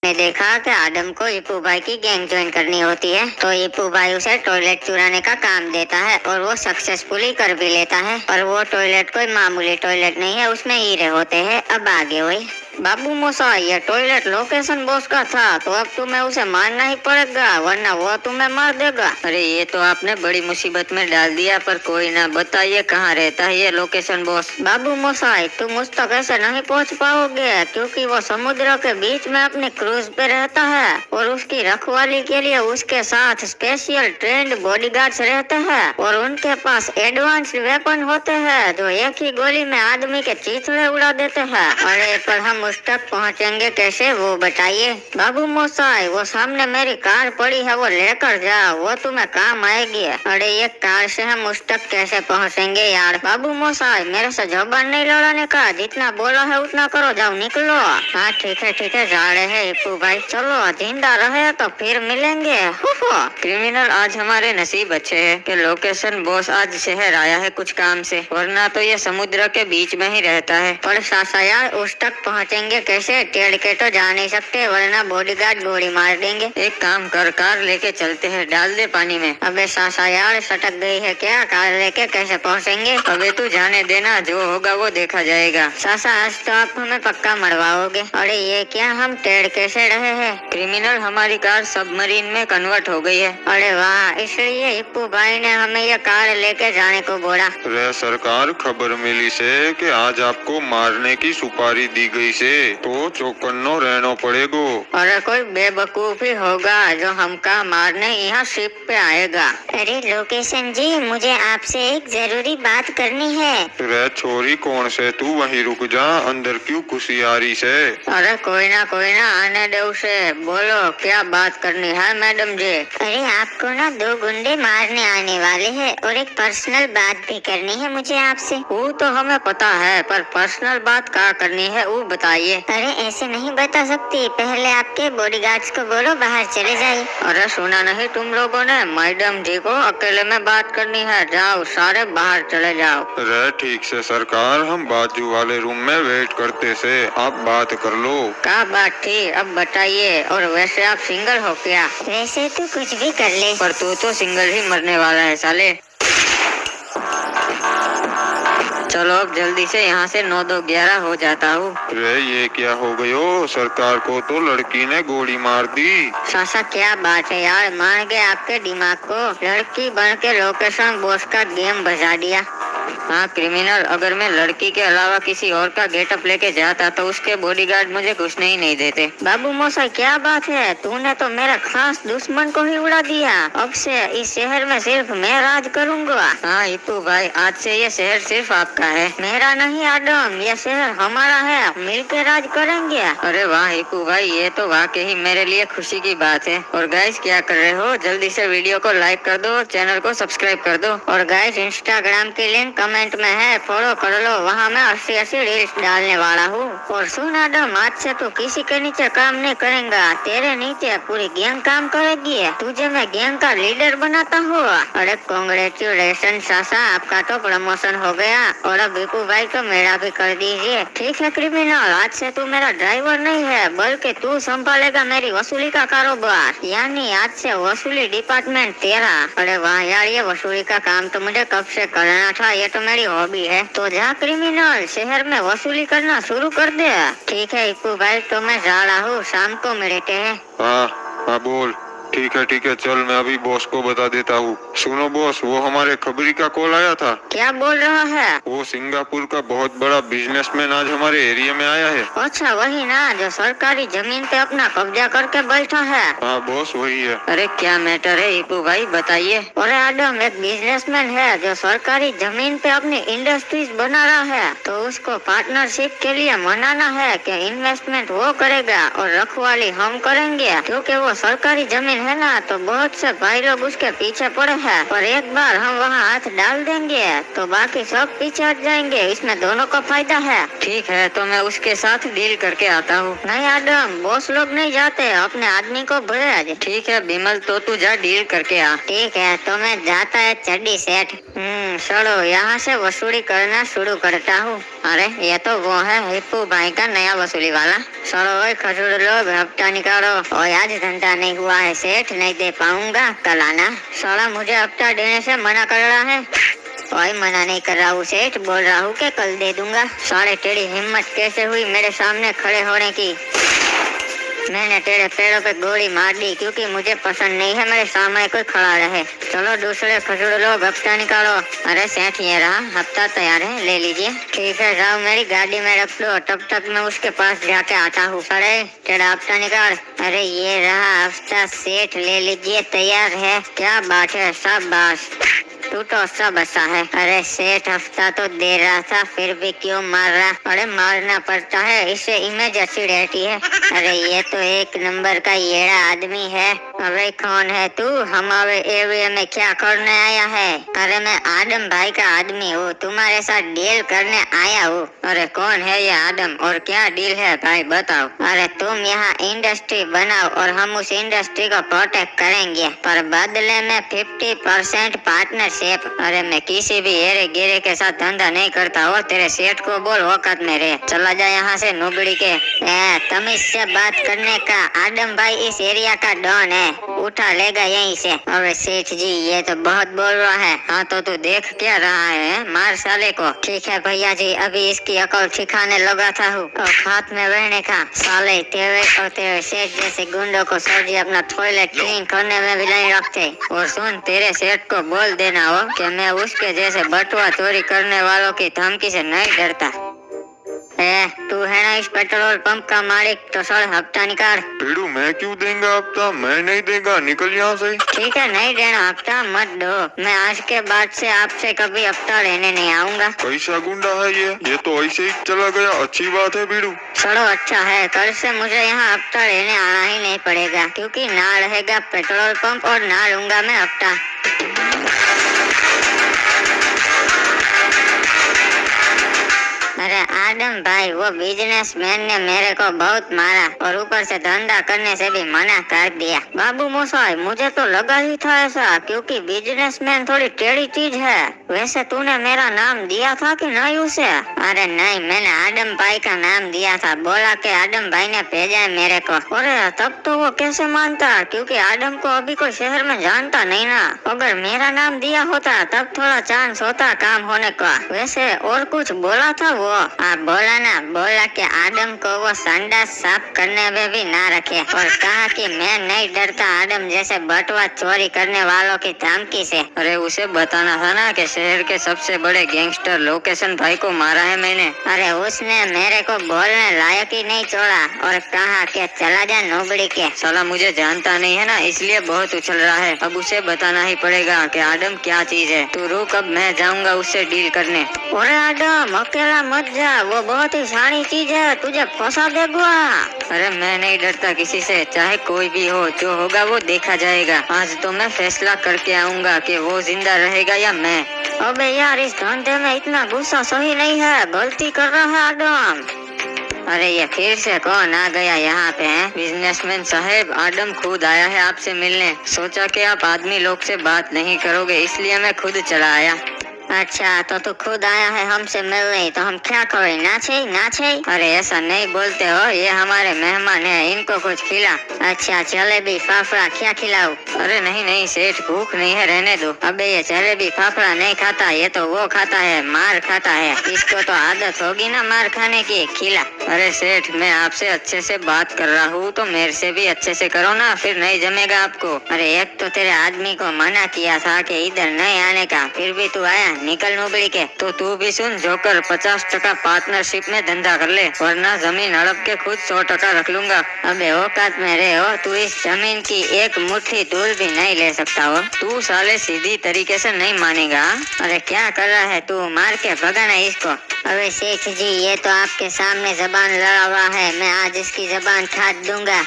ने देखा कि आदम को ईपू भाई की गैंग ज्वाइन करनी होती है, तो ईपू भाई उसे टॉयलेट चुराने का काम देता है और वो सक्सेसफुली कर भी लेता है। और वो टॉयलेट कोई मामूली टॉयलेट नहीं है, उसमें हीरे होते हैं। अब आगे हुई बाबू मोसा, ये टॉयलेट लोकेशन बॉस का था, तो अब तुम्हें उसे मारना ही पड़ेगा, वरना वो तुम्हें मार देगा। अरे ये तो आपने बड़ी मुसीबत में डाल दिया, पर कोई ना, बताइए कहाँ रहता है ये लोकेशन बॉस। बाबू मोसाई, तुम उस तक ऐसे नहीं पहुंच पाओगे, क्योंकि वो समुद्र के बीच में अपने क्रूज पे रहता है और उसकी रखवाली के लिए उसके साथ स्पेशल ट्रेंड बॉडीगार्ड्स रहते हैं और उनके पास एडवांस वेपन होते हैं जो एक ही गोली में आदमी के चीथड़े उड़ा देते हैं। अरे पर हम उस तक पहुंचेंगे कैसे, वो बताइए। बाबू मोसाई, वो सामने मेरी कार पड़ी है, वो लेकर जाओ, वो तुम्हें काम आएगी। अरे ये कार से हम उस तक कैसे पहुंचेंगे यार। बाबू मोसाई, मेरे से जबान नहीं लड़ाने का, जितना बोला है उतना करो, जाओ निकलो। हाँ ठीक है जा रहे हैं ईपू भाई, चलो जिंदा रहे तो फिर मिलेंगे। क्रिमिनल, आज हमारे नसीब अच्छे हैं कि लोकेशन बॉस आज शहर आया है कुछ काम से, वरना तो ये समुद्र के बीच में ही रहता है। पर सासा यार, उस तक पहुंचेंगे कैसे, टेढ़ के तो जा नहीं सकते, वरना बॉडीगार्ड गोली मार देंगे। एक काम कर, कार लेके चलते हैं, डाल दे पानी में। अबे सासा यार, सटक गई है क्या, कार लेके कैसे पहुंचेंगे। अबे तू जाने देना, जो होगा वो देखा जाएगा। सासा, आज तो आप हमें पक्का मरवाओगे। अरे ये क्या, हम टेढ़ कैसे रहे हैं। क्रिमिनल, हमारी कार सबमरीन में कन्वर्ट हो गई है। अरे वाह, इसलिए ईपू भाई ने हमें ये कार लेके जाने को बोला। रे सरकार, खबर मिली से कि आज आपको मारने की सुपारी दी गई से, तो चौकन्नो रहना पड़ेगो। अरे कोई बेवकूफ ही होगा जो हमका मारने यहाँ शिप पे आएगा। अरे लोकेशन जी, मुझे आपसे एक जरूरी बात करनी है। रे छोरी, कौन से तू वहीं रुक जा, अंदर क्यों खुशियारी से। अरे कोई ना आने दे उसे, बोलो क्या बात करनी है मैडम जी। अरे आपको ना दो गुंडे मारने आने वाले हैं और एक पर्सनल बात भी करनी है मुझे आपसे। वो तो हमें पता है, पर पर्सनल बात क्या करनी है वो बताइए। अरे ऐसे नहीं बता सकती, पहले आपके बॉडीगार्ड्स को बोलो बाहर चले जाइए। अरे सुना नहीं तुम लोगों ने, मैडम जी को अकेले में बात करनी है, जाओ सारे बाहर चले जाओ। रे ठीक से सरकार, हम बाजू वाले रूम में वेट करते से, आप बात कर लो। क्या बात थी, अब बताइए। और वैसे आप सिंगल हो क्या। वैसे तो कुछ भी कर ले, पर तू तो सिंगल ही मरने वाला है साले। चलो अब जल्दी से यहाँ से 9-2-11 हो जाता हूँ। रे ये क्या हो गयो, सरकार को तो लड़की ने गोली मार दी। सासा क्या बात है यार, मान गए आपके दिमाग को, लड़की बन के लोकेशन बॉस का गेम बजा दिया। हाँ क्रिमिनल, अगर मैं लड़की के अलावा किसी और का गेटअप लेके जाता तो उसके बॉडीगार्ड मुझे घुसने ही नहीं देते। बाबू मोसा, क्या बात है, तूने तो मेरा खास दुश्मन को ही उड़ा दिया। अब से इस शहर में सिर्फ मैं राज करूँगा। हाँ ईपू भाई, आज से ये शहर सिर्फ आपका है, मेरा नहीं आदम, ये शहर हमारा है, मिलके राज करेंगे। अरे वाह ईपू भाई, ये तो वाकई मेरे लिए खुशी की बात है। और गाइस क्या कर रहे हो, जल्दी से वीडियो को लाइक कर दो और चैनल को सब्सक्राइब कर दो। और गाइस इंस्टाग्राम की लिंक कमेंट में है, फॉलो कर लो, वहाँ मैं 80 रील्स डालने वाला हूँ। और सुन आदम, आज से तू किसी के नीचे काम नहीं करेगा, तेरे नीचे पूरी गैंग काम करेगी, तुझे मैं गैंग का लीडर बनाता हूँ। अरे कांग्रेचुलेशन सासा, आपका तो प्रमोशन हो गया और अब ईपू भाई तो मेरा भी कर दीजिए। ठीक है क्रिमिनल, आज से तू मेरा ड्राइवर नहीं है, बल्कि तू संभालेगा मेरी वसूली का कारोबार, यानी आज से वसूली डिपार्टमेंट तेरा। अरे वाह यार, ये वसूली का काम तो मुझे कब से करना था, ये तो मेरी हॉबी है। तो जा क्रिमिनल, शहर में वसूली करना शुरू कर दे। ठीक है ईपू भाई, तो मैं जा रहा हूँ, शाम को मिलते हैं। हाँ बोल। ठीक है, चल मैं अभी बॉस को बता देता हूँ। सुनो बॉस, वो हमारे खबरी का कॉल आया था। क्या बोल रहा है। वो सिंगापुर का बहुत बड़ा बिजनेसमैन आज हमारे एरिया में आया है। अच्छा वही ना, जो सरकारी जमीन पे अपना कब्जा करके बैठा है। हाँ बॉस, वही है। अरे क्या मैटर है ईपू भाई, बताइए। अरे आदम, एक बिजनेसमैन है जो सरकारी जमीन पे अपनी इंडस्ट्रीज बना रहा है, तो उसको पार्टनरशिप के लिए मनाना है कि इन्वेस्टमेंट वो करेगा और रखवाली हम करेंगे, क्योंकि वो सरकारी जमीन है ना, तो बहुत से भाई लोग उसके पीछे पड़े हैं। पर एक बार हम वहाँ हाथ डाल देंगे तो बाकी सब पीछे हट जाएंगे, इसमें दोनों को फायदा है। ठीक है, तो मैं उसके साथ डील करके आता हूँ। नहीं आदम, बॉस लोग नहीं जाते, अपने आदमी को भेज। ठीक है बिमल, तो तू जा डील करके आ। ठीक है, तो मैं जाता है चड्डी सेठ। चलो यहाँ से वसूली करना शुरू करता हूँ। अरे ये तो वो है हिप्पू भाई का नया वसूली वाला। चलो ओए खजूर लोग हफ्ता निकालो। और आज धंधा नहीं हुआ है सेठ, नहीं दे पाऊंगा, कल आना। साला मुझे हफ्ता देने से मना कर रहा है। कोई मना नहीं कर रहा हूँ सेठ, बोल रहा हूँ कि कल दे दूंगा। साले तेरी हिम्मत कैसे हुई मेरे सामने खड़े होने की? मैंने तेरे पैरों पे गोली मार दी क्योंकि मुझे पसंद नहीं है मेरे सामने कोई खड़ा रहे। चलो दूसरे खजूर लोग हफ्ता निकालो। अरे सेठ ये रहा हफ्ता तैयार है, ले लीजिए। ठीक है जाओ मेरी गाड़ी में रख लो, तब तक मैं उसके पास जाके आता हूँ। अरे तेरा हफ्ता निकाल। अरे ये रहा हफ्ता सेठ, ले लीजिए, तैयार है। क्या बात है, शाबाश, तू तो सब अच्छा है। अरे सेठ हफ्ता तो दे रहा था, फिर भी क्यों मार रहा? अरे मारना पड़ता है, इससे इमेज अच्छी रहती है। अरे ये तो एक नंबर का येड़ा आदमी है। अरे कौन है तू? हमारे एरिया में क्या करने आया है? अरे मैं आदम भाई का आदमी हूँ, तुम्हारे साथ डील करने आया हूँ। अरे कौन है ये आदम और क्या डील है भाई बताओ? अरे तुम यहाँ इंडस्ट्री बनाओ और हम उस इंडस्ट्री को प्रोटेक्ट करेंगे, पर बदले में 50% पार्टनरशिप। अरे मैं किसी भी एरे गिरे के साथ धंधा नहीं करता हो, तेरे सेठ को बोल औकात में रहे, चला जा यहाँ से नुबड़ी के। तमीज से बात करने का, आदम भाई इस एरिया का डॉन है, उठा लेगा यहीं से। अरे सेठ जी ये तो बहुत बोल रहा है। हाँ तो तू देख क्या रहा है, मार साले को। ठीक है भैया जी, अभी इसकी अकल सिखाने लगा था हूँ। हाथ में रहने का। साले तेरे और तेरे सेठ जैसे गुंडों को सर जी अपना टॉयलेट क्लीन करने में भी नहीं रखते। और सुन, तेरे सेठ को बोल देना हो कि मैं उसके जैसे बटुआ चोरी करने वालों की धमकी से नहीं डरता। तू है ना इस पेट्रोल पंप का मालिक, तो सर हफ्ता निकाल। भीड़ू मैं क्यों देंगा हफ्ता? मैं नहीं देगा, निकल यहाँ से। ठीक है नहीं देना हफ्ता मत दो, मैं आज के बाद से आपसे कभी हफ्ता लेने नहीं आऊंगा। कैसा गुंडा है ये तो ऐसे ही चला गया। अच्छी बात है भीड़ू। चलो अच्छा है, कल से मुझे यहाँ हफ्ता लेने आना ही नहीं पड़ेगा, क्योंकि ना रहेगा पेट्रोल पंप और ना लूंगा मैं हफ्ता। अरे आदम भाई, वो बिजनेसमैन ने मेरे को बहुत मारा और ऊपर से धंधा करने से भी मना कर दिया। बाबू मोसाई मुझे तो लगा ही था ऐसा, क्योंकि बिजनेसमैन थोड़ी टेढ़ी चीज है। वैसे तूने मेरा नाम दिया था कि नहीं उसे? अरे नहीं, मैंने आदम भाई का नाम दिया था, बोला कि आदम भाई ने भेजा है मेरे को। अरे तब तो वो कैसे मानता, क्योंकि आदम को अभी कोई शहर में जानता नहीं ना। अगर मेरा नाम दिया होता तब थोड़ा चांस होता काम होने का। वैसे और कुछ बोला था वो? आप बोला ना, बोला कि आदम को वो संडास साफ करने में भी ना रखे, और कहा कि मैं नहीं डरता आदम जैसे बटुआ चोरी करने वालों की धमकी से। अरे उसे बताना था ना कि शहर के सबसे बड़े गैंगस्टर लोकेशन भाई को मारा है मैंने। अरे उसने मेरे को बोलने लायक ही नहीं छोड़ा और कहा कि चला जा नोबड़ी के। साला मुझे जानता नहीं है ना, इसलिए बहुत उछल रहा है। अब उसे बताना ही पड़ेगा कि आदम क्या चीज है। तू रुक, अब मैं जाऊंगा उससे डील करने। अरे आदम अकेला मत जा, वो बहुत ही सारी चीज है, तुझे फंसा देगा। अरे मैं नहीं डरता किसी से, चाहे कोई भी हो, जो होगा वो देखा जाएगा। आज तो मैं फैसला करके आऊंगा कि वो जिंदा रहेगा या मैं। अबे यार इस धंधे में इतना गुस्सा सही नहीं है, गलती कर रहा है आदम। अरे ये फिर से कौन आ गया यहाँ पे है? बिजनेसमैन साहब, आदम खुद आया है आपसे मिलने। सोचा कि आप आदमी लोग से बात नहीं करोगे, इसलिए मैं खुद चला आया। अच्छा तो तू खुद आया है हमसे मिलने, तो हम क्या करें, नाचे नाचे? अरे ऐसा नहीं बोलते हो, ये हमारे मेहमान है, इनको कुछ खिला। अच्छा जलेबी फाफड़ा क्या खिलाऊं? अरे नहीं नहीं सेठ, भूख नहीं है, रहने दो। अबे ये जलेबी फाफड़ा नहीं खाता, ये तो वो खाता है, मार खाता है। इसको तो आदत होगी ना मार खाने की, खिला। अरे सेठ मैं आपसे अच्छे से बात कर रहा हूँ, तो मेरे से भी अच्छे से करो ना, फिर नहीं जमेगा आपको। अरे एक तो तेरे आदमी को मना किया था कि इधर नहीं आने का, फिर भी तू आया, निकल नोबड़ी के। तो तू भी सुन, जोकर 50% पार्टनरशिप में धंधा कर ले, वरना जमीन हड़प के खुद 100% रख लूंगा। अबे औकात में रहे हो, तू इस जमीन की एक मुट्ठी धूल भी नहीं ले सकता हो। तू साले सीधी तरीके से नहीं मानेगा। अरे क्या कर रहा है तू, मार के भगाना इसको। अरे सेठ जी ये तो आपके सामने जबान लड़ा हुआ है, मैं आज इसकी जबान काट दूंगा।